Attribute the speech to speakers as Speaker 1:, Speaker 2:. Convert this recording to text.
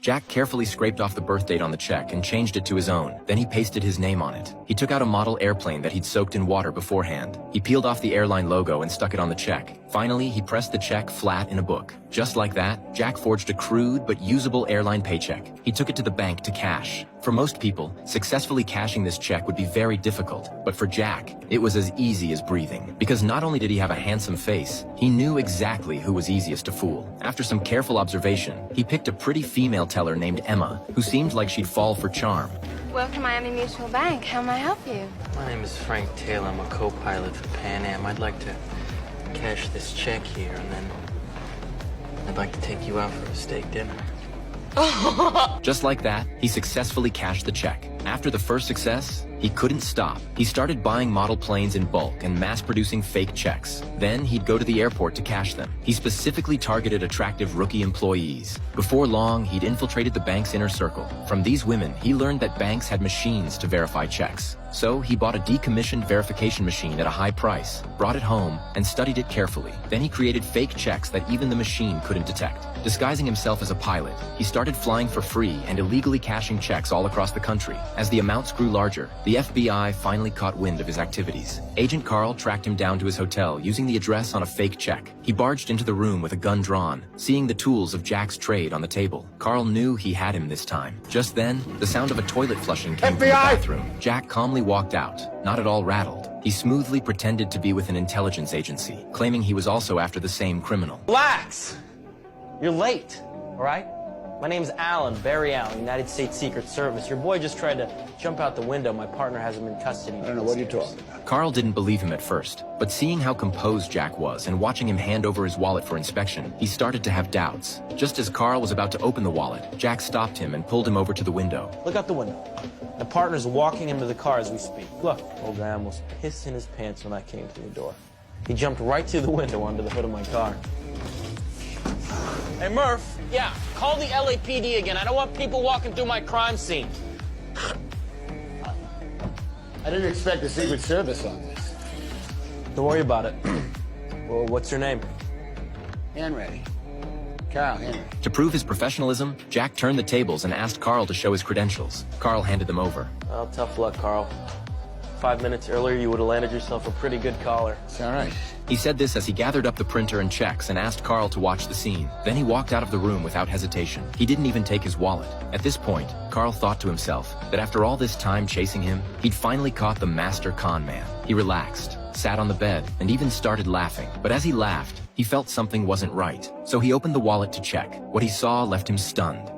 Speaker 1: Jack carefully scraped off the birth date on the check and changed it to his own. Then he pasted his name on it. He took out a model airplane that he'd soaked in water beforehand. He peeled off the airline logo and stuck it on the check. Finally, he pressed the check flat in a book. Just like that, Jack forged a crude but usable airline paycheck. He took it to the bank to cash. For most people, successfully cashing this check would be very difficult, but for Jack, it was as easy as breathing. Because not only did he have a handsome face, he knew exactly who was easiest to fool. After some careful observation, he picked a pretty female teller named Emma, who seemed like she'd fall for charm.
Speaker 2: Welcome to Miami Mutual Bank. How may I help you?
Speaker 3: My name is Frank Taylor. I'm a co-pilot for Pan Am. I'd like to cash this check here, and then I'd like to take you out for a steak dinner.
Speaker 1: Just like that, he successfully cashed the check. After the first success, he couldn't stop. He started buying model planes in bulk and mass-producing fake checks. Then he'd go to the airport to cash them. He specifically targeted attractive rookie employees. Before long, he'd infiltrated the bank's inner circle. From these women, he learned that banks had machines to verify checks. So he bought a decommissioned verification machine at a high price, brought it home, and studied it carefully. Then he created fake checks that even the machine couldn't detect. Disguising himself as a pilot, he started flying for free and illegally cashing checks all across the country. As the amounts grew larger, the FBI finally caught wind of his activities. Agent Carl tracked him down to his hotel using the address on a fake check. He barged into the room with a gun drawn. Seeing the tools of Jack's trade on the table, Carl knew he had him this time. Just then, the sound of a toilet flushing came from the bathroom. Jack calmly walked out, not at all rattled. He smoothly pretended to be with an intelligence agency, claiming he was also after the same criminal.
Speaker 3: Relax! You're late, all right? My name's Alan, Barry Allen, United States Secret Service. Your boy just tried to jump out the window. My partner has him in custody.
Speaker 4: I don't know what you're talking about.
Speaker 1: Carl didn't believe him at first, but seeing how composed Jack was and watching him hand over his wallet for inspection, he started to have doubts. Just as Carl was about to open the wallet, Jack stopped him and pulled him over to the window.
Speaker 3: Look out the window. My partner's walking him to the car as we speak. Look, old guy almost pissed in his pants when I came through the door. He jumped right through the window onto the hood of my car. Hey, Murph. Yeah, call the LAPD again. I don't want people walking through my crime scene.
Speaker 4: I didn't expect the Secret Service on this.
Speaker 3: Don't worry about it. Well, what's your name?
Speaker 4: Henry. Carl Henry.
Speaker 1: To prove his professionalism, Jack turned the tables and asked Carl to show his credentials. Carl handed them over.
Speaker 3: Well, tough luck, Carl. 5 minutes earlier, you would have landed yourself a pretty good collar.
Speaker 4: It's all right.
Speaker 1: He said this as he gathered up the printer and checks and asked Carl to watch the scene. Then he walked out of the room without hesitation. He didn't even take his wallet. At this point, Carl thought to himself that after all this time chasing him, he'd finally caught the master con man. He relaxed, sat on the bed, and even started laughing. But as he laughed, he felt something wasn't right. So he opened the wallet to check. What he saw left him stunned.